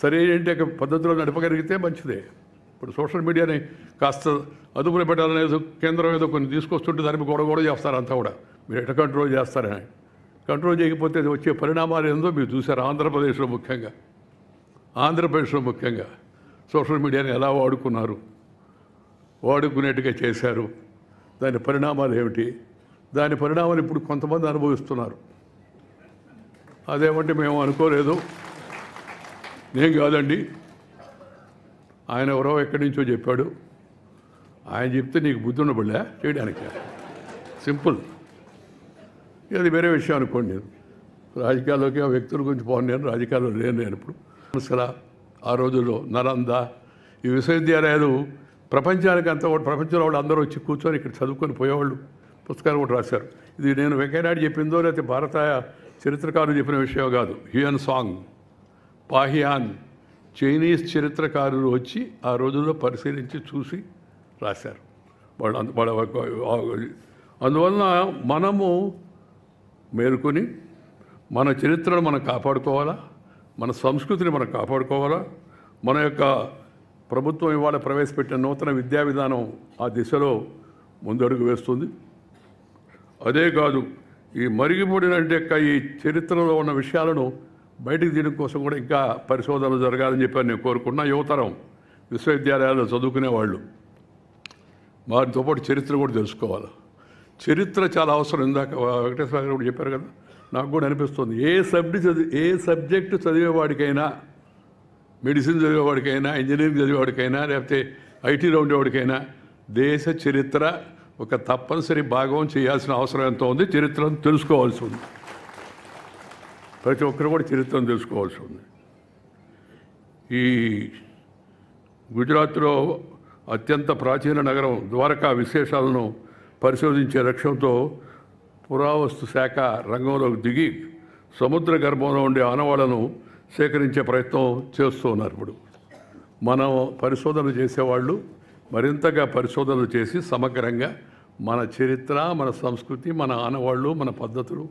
సరైన పద్ధతిలో నడపగలిగితే మంచిదే. ఇప్పుడు సోషల్ మీడియాని కాస్త అదుపులో పెట్టాలనేది కేంద్రం ఏదో కొన్ని తీసుకొస్తుంటే దానికి గొడవ చేస్తారు. అంతా కూడా మీరు ఎట్లా కంట్రోల్ చేస్తారని. కంట్రోల్ చేయకపోతే వచ్చే పరిణామాలు ఏందో మీరు చూసారు. ఆంధ్రప్రదేశ్లో ముఖ్యంగా సోషల్ మీడియాని ఎలా వాడుకునేట్టుగా చేశారు. దాని పరిణామాలు ఏమిటి? దాని పరిణామాలు ఇప్పుడు కొంతమంది అనుభవిస్తున్నారు. అదేమంటే మేము అనుకోలేదు, నేను కాదండి, ఆయన ఎవరో ఎక్కడి నుంచో చెప్పాడు, ఆయన చెప్తే నీకు బుద్ధి ఉండబడలే చేయడానికి. సింపుల్. అది వేరే విషయం అనుకోండి. రాజకీయాల్లోకి ఆ వ్యక్తుల గురించి నేను రాజకీయాల్లో లేను. ఇప్పుడు అసలు ఆ రోజుల్లో నలంద ఈ విశ్వవిద్యాలయాలు ప్రపంచానికి అంతా కూడా, ప్రపంచంలో వాళ్ళు అందరూ వచ్చి కూర్చొని ఇక్కడ చదువుకొని పోయేవాళ్ళు. పుస్తకాలు కూడా రాశారు. ఇది నేను వెంకయ్యనాయుడు చెప్పిందో లేకపోతే భారత చరిత్రకారులు చెప్పిన విషయం కాదు. హ్యూయన్ సాంగ్, పాహియాన్, చైనీస్ చరిత్రకారులు వచ్చి ఆ రోజుల్లో పరిశీలించి చూసి రాశారు అందువలన మనము మేలుకొని మన చరిత్రను మనం కాపాడుకోవాలా, మన సంస్కృతిని మనం కాపాడుకోవాలా. మన యొక్క ప్రభుత్వం ఇవాళ ప్రవేశపెట్టిన నూతన విద్యా విధానం ఆ దిశలో ముందడుగు వేస్తుంది. అదే కాదు, ఈ మరిగిపోడిన ఈ చరిత్రలో ఉన్న విషయాలను బయటికి తీయడం కోసం కూడా ఇంకా పరిశోధనలు జరగాలని చెప్పి నేను కోరుకున్నా. యువతరం విశ్వవిద్యాలయాల్లో చదువుకునే వాళ్ళు వారితో పాటు చరిత్ర కూడా తెలుసుకోవాలి. చరిత్ర చాలా అవసరం. ఇందాక వెంకటేశ్వర గారు కూడా చెప్పారు కదా, నాకు కూడా అనిపిస్తుంది. ఏ సబ్జెక్టు చదివేవాడికైనా, మెడిసిన్ చదివేవాడికైనా, ఇంజనీరింగ్ చదివేవాడికైనా, లేకపోతే ఐటీలో ఉండేవాడికైనా దేశ చరిత్ర ఒక తప్పనిసరి భాగం చేయాల్సిన అవసరం ఎంతో ఉంది. చరిత్రను తెలుసుకోవాల్సి ఉంది. ప్రతి ఒక్కరు కూడా చరిత్రను తెలుసుకోవాల్సి ఉంది. ఈ గుజరాత్లో అత్యంత ప్రాచీన నగరం ద్వారకా విశేషాలను పరిశోధించే లక్ష్యంతో పురావస్తు శాఖ రంగంలోకి దిగి సముద్ర గర్భంలో ఉండే ఆనవాళ్లను సేకరించే ప్రయత్నం చేస్తూ ఉన్నారు. ఇప్పుడు మనం పరిశోధనలు చేసేవాళ్ళు మరింతగా పరిశోధనలు చేసి సమగ్రంగా మన చరిత్ర, మన సంస్కృతి, మన ఆనవాళ్ళు, మన పద్ధతులు,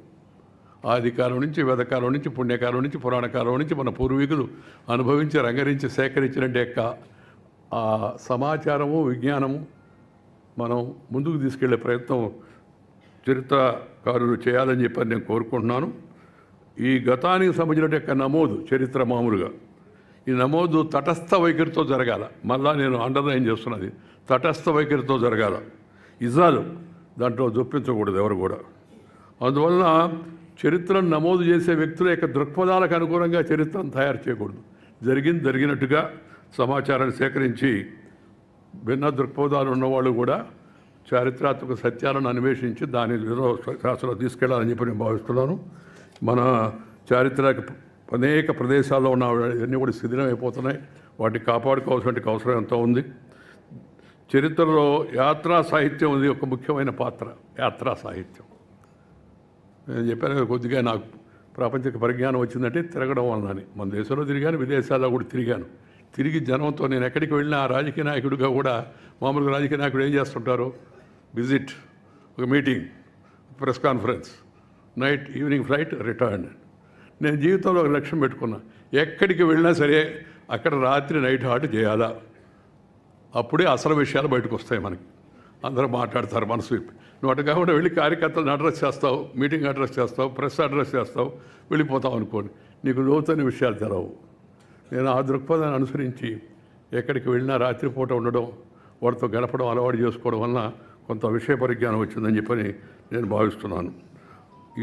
ఆదికాలం నుంచి, వేదకాలం నుంచి, పుణ్యకాలం నుంచి, పురాణకాలం నుంచి మన పూర్వీకులు అనుభవించి, రంగరించి, సేకరించినట్టు యొక్క ఆ సమాచారము, విజ్ఞానము మనం ముందుకు తీసుకెళ్లే ప్రయత్నం చరిత్రకారులు చేయాలని చెప్పి నేను కోరుకుంటున్నాను. ఈ గతానికి సంబంధించిన యొక్క నమోదు చరిత్ర మామూలుగా ఈ నమోదు తటస్థ వైఖరితో జరగాల. మళ్ళా నేను అండర్లైన్ చేస్తున్నది, తటస్థ వైఖరితో జరగాల. ఇజాలు దాంట్లో జొప్పించకూడదు ఎవరు కూడా. అందువలన చరిత్రను నమోదు చేసే వ్యక్తుల యొక్క దృక్పథాలకు అనుగుణంగా చరిత్రను తయారు చేయకూడదు. జరిగినట్టుగా సమాచారాన్ని సేకరించి భిన్న దృక్పథాలు ఉన్నవాళ్ళు కూడా చారిత్రాత్మక సత్యాలను అన్వేషించి దాని శాస్త్రంలో తీసుకెళ్లాలని చెప్పి నేను భావిస్తున్నాను. మన చారిత్రక అనేక ప్రదేశాల్లో ఉన్న అన్నీ కూడా శిథిలం అయిపోతున్నాయి. వాటిని కాపాడుకోవాల్సిన అవసరం ఎంతో ఉంది. చరిత్రలో యాత్రా సాహిత్యం ఉంది ఒక ముఖ్యమైన పాత్ర. యాత్రా సాహిత్యం నేను చెప్పాను కొద్దిగా నాకు ప్రాపంచిక పరిజ్ఞానం వచ్చిందంటే తిరగడం వలనని. మన దేశంలో తిరిగాను, విదేశాల్లో కూడా తిరిగి జనంతో నేను ఎక్కడికి వెళ్ళినా రాజకీయ నాయకుడిగా కూడా, మామూలుగా రాజకీయ నాయకుడు ఏం చేస్తుంటారు, విజిట్, ఒక meeting, press conference, night evening flight, return. నేను జీవితంలో ఒక లక్ష్యం పెట్టుకున్నా, ఎక్కడికి వెళ్ళినా సరే అక్కడ రాత్రి నైట్ హాల్ట్ చేయాలా. అప్పుడే అసలు విషయాలు బయటకు వస్తాయి. మనకి అందరూ మాట్లాడతారు మనసు విప్పి. నువ్వు అటు కాకుండా వెళ్ళి కార్యకర్తలను అడ్రస్ చేస్తావు, మీటింగ్ అడ్రస్ చేస్తావు, ప్రెస్ అడ్రస్ చేస్తావు, వెళ్ళిపోతావు అనుకోండి, నీకు లోతైన విషయాలు తెలవు. నేను ఆ దృక్పథాన్ని అనుసరించి ఎక్కడికి వెళ్ళినా రాత్రిపూట ఉండడం, వాడితో గడపడం అలవాటు చేసుకోవడం వలన కొంత విషయ పరిజ్ఞానం వచ్చిందని చెప్పని నేను భావిస్తున్నాను.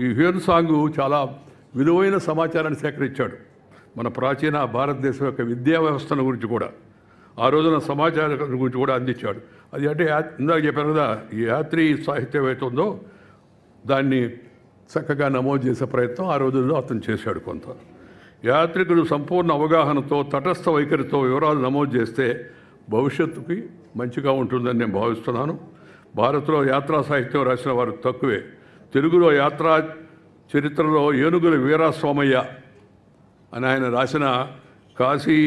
ఈ హ్యూయన్ సాంగ్ చాలా విలువైన సమాచారాన్ని సేకరించాడు. మన ప్రాచీన భారతదేశం యొక్క విద్యా వ్యవస్థను గురించి కూడా, ఆ రోజున సమాచారం గురించి కూడా అందించాడు. అది అంటే ఇందాక చెప్పాను కదా, ఈ యాత్రీ సాహిత్యం ఏదైతే ఉందో దాన్ని చక్కగా నమోదు చేసే ప్రయత్నం ఆ రోజుల్లో అతను చేశాడు. కొంత యాత్రికులు సంపూర్ణ అవగాహనతో, తటస్థ వైఖరితో వివరాలు నమోదు చేస్తే భవిష్యత్తుకి మంచిగా ఉంటుందని నేను భావిస్తున్నాను. భారత్లో యాత్రా సాహిత్యం రాసిన వారు తక్కువే. తెలుగులో యాత్రా చరిత్రలో ఏనుగుల వీరాస్వామయ్య అని ఆయన రాసిన కాశీ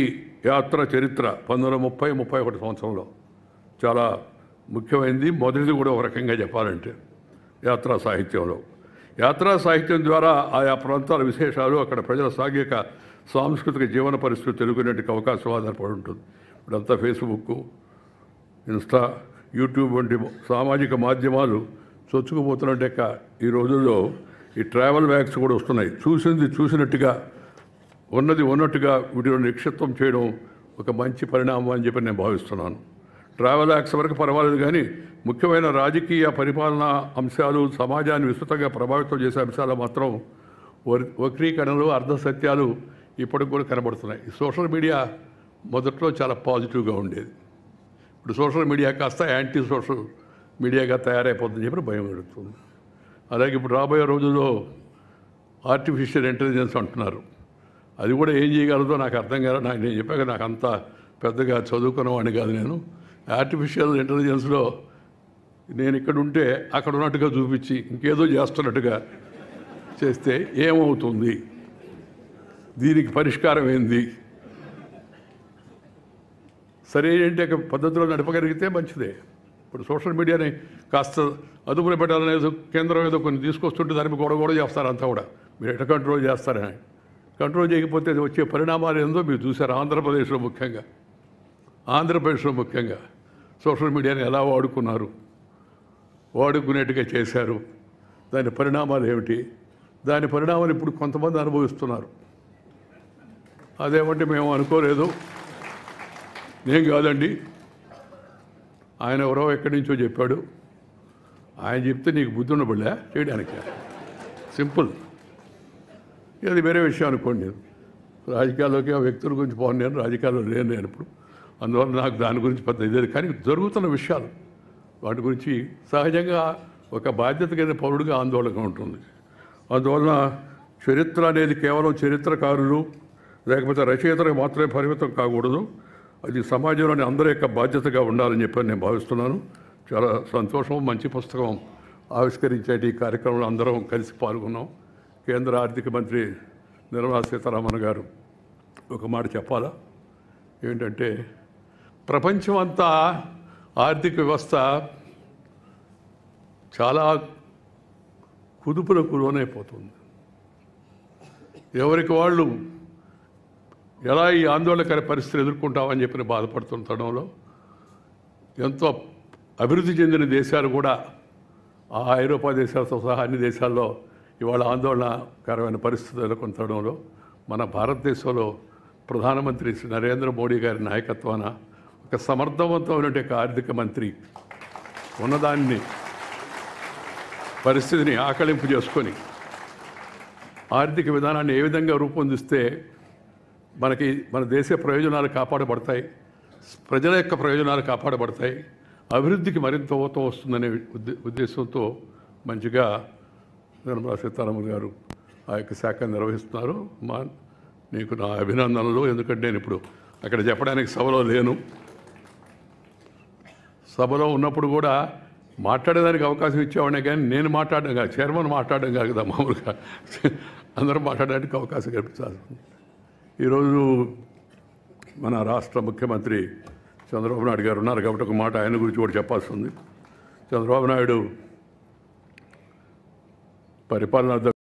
యాత్ర చరిత్ర 1930-31 సంవత్సరంలో చాలా ముఖ్యమైనది. మొదటిది కూడా ఒక రకంగా చెప్పాలంటే యాత్రా సాహిత్యంలో. యాత్రా సాహిత్యం ద్వారా ఆయా ప్రాంతాల విశేషాలు, అక్కడ ప్రజల సాంఘిక సాంస్కృతిక జీవన పరిస్థితులు తెలుగునేటికి అవకాశం ఆధారపడి ఉంటుంది. ఇప్పుడంతా ఫేస్బుక్, ఇన్స్టా, యూట్యూబ్ వంటి సామాజిక మాధ్యమాలు చొచ్చుకుపోతున్నట్టే ఈ రోజుల్లో ఈ ట్రావెల్ బ్యాగ్స్ కూడా వస్తున్నాయి. చూసింది చూసినట్టుగా, ఉన్నది ఉన్నట్టుగా వీటిలో నిక్షిప్తం చేయడం ఒక మంచి పరిణామం అని చెప్పి నేను భావిస్తున్నాను. ట్రావెల్ యాక్ట్స్ వరకు పర్వాలేదు, కానీ ముఖ్యమైన రాజకీయ పరిపాలనా అంశాలు, సమాజాన్ని విస్తృతంగా ప్రభావితం చేసే అంశాలు మాత్రం వక్రీకరణలు, అర్ధసత్యాలు ఇప్పటికి కూడా కనబడుతున్నాయి. ఈ సోషల్ మీడియా మొదట్లో చాలా పాజిటివ్గా ఉండేది. ఇప్పుడు సోషల్ మీడియా కాస్త యాంటీ సోషల్ మీడియాగా తయారైపోతుందని చెప్పి భయం కలుగుతుంది. అలాగే ఇప్పుడు రాబోయే రోజుల్లో ఆర్టిఫిషియల్ ఇంటెలిజెన్స్ అంటున్నారు. అది కూడా ఏం చేయగలదో నాకు అర్థం కాదు. నేను చెప్పాక నాకు అంత పెద్దగా చదువుకున్నవాడిని కాదు. నేను ఆర్టిఫిషియల్ ఇంటెలిజెన్స్లో నేను ఇక్కడ ఉంటే అక్కడ ఉన్నట్టుగా చూపించి ఇంకేదో చేస్తున్నట్టుగా చేస్తే ఏమవుతుంది, దీనికి పరిష్కారం ఏంది, సరైన పద్ధతిలో నడపగలిగితే మంచిదే. ఇప్పుడు సోషల్ మీడియాని కాస్త అదుపులో పెట్టాలనేది కేంద్రం ఏదో కొన్ని తీసుకొస్తుంటే దానికి గొడవ చేస్తారు. అంతా కూడా మీరు ఎట్లా కంట్రోల్ చేస్తారని. కంట్రోల్ చేయకపోతే వచ్చే పరిణామాలు ఏందో మీరు చూసారు. ఆంధ్రప్రదేశ్లో ముఖ్యంగా సోషల్ మీడియాని ఎలా వాడుకునేట్టుగా చేశారు. దాని పరిణామాలు ఏమిటి, దాని పరిణామాలు ఇప్పుడు కొంతమంది అనుభవిస్తున్నారు. అదేమంటే మేము అనుకోలేదు, నేను కాదండి, ఆయన ఎవరో ఎక్కడి నుంచో చెప్పాడు, ఆయన చెప్తే నీకు బుద్ధి ఉండబడలే చేయడానికి. సింపుల్. అది వేరే విషయం అనుకోండి. రాజకీయాల్లోకి ఆ వ్యక్తుల గురించి పోను, నేను రాజకీయాల్లో లేను నేను ఇప్పుడు, అందువల్ల నాకు దాని గురించి పెద్ద ఇదే. కానీ జరుగుతున్న విషయాలు వాటి గురించి సహజంగా ఒక బాధ్యత కలిగిన పౌరుడిగా ఆందోళనగా ఉంటుంది. అందువలన చరిత్ర అనేది కేవలం చరిత్రకారులు లేకపోతే రచయితలకు మాత్రమే పరిమితం కాకూడదు. అది సమాజంలోని అందరి యొక్క బాధ్యతగా ఉండాలని చెప్పి నేను భావిస్తున్నాను. చాలా సంతోషం. మంచి పుస్తకం ఆవిష్కరించేటి ఈ కార్యక్రమంలో అందరం కలిసి పాల్గొన్నాం. కేంద్ర ఆర్థిక మంత్రి నిర్మలా సీతారామన్ గారు ఒక మాట చెప్పాలా, ఏంటంటే ప్రపంచం అంతా ఆర్థిక వ్యవస్థ చాలా కుదుపులకు లోనైపోతుంది. ఎవరికి వాళ్ళు ఎలా ఈ ఆందోళనకర పరిస్థితులు ఎదుర్కొంటామని చెప్పి బాధపడుతున్న తరుణంలో ఎంతో అభివృద్ధి చెందిన దేశాలు కూడా ఆ ఐరోపా దేశాలతో సహా అన్ని దేశాల్లో ఇవాళ ఆందోళనకరమైన పరిస్థితులు ఎదుర్కొనడంలో మన భారతదేశంలో ప్రధానమంత్రి శ్రీ నరేంద్ర మోడీ గారి నాయకత్వాన ఒక సమర్థవంతమైన ఆర్థిక మంత్రి ఉన్నదాన్ని పరిస్థితిని ఆకళింపు చేసుకొని ఆర్థిక విధానాన్ని ఏ విధంగా రూపొందిస్తే మన దేశ ప్రయోజనాలు కాపాడబడతాయి, ప్రజల యొక్క ప్రయోజనాలు కాపాడబడతాయి, అభివృద్ధికి మరింత ఊతం వస్తుందనే ఉద్దేశంతో మంచిగా నిర్మలా సీతారామన్ గారు ఆ యొక్క శాఖను నిర్వహిస్తున్నారు. నీకు నా అభినందనలు. ఎందుకంటే నేను ఇప్పుడు అక్కడ చెప్పడానికి సభలో లేను. సభలో ఉన్నప్పుడు కూడా మాట్లాడేదానికి అవకాశం ఇచ్చేవాడినే, కానీ నేను మాట్లాడడం కాదు, చైర్మన్ మాట్లాడడం కాదు కదా, మామూలుగా అందరూ మాట్లాడడానికి అవకాశం కల్పించాలి. ఈరోజు మన రాష్ట్ర ముఖ్యమంత్రి చంద్రబాబు నాయుడు గారు ఉన్నారు కాబట్టి ఒక మాట ఆయన గురించి కూడా చెప్పాల్సి ఉంది. చంద్రబాబు నాయుడు పరిపాలన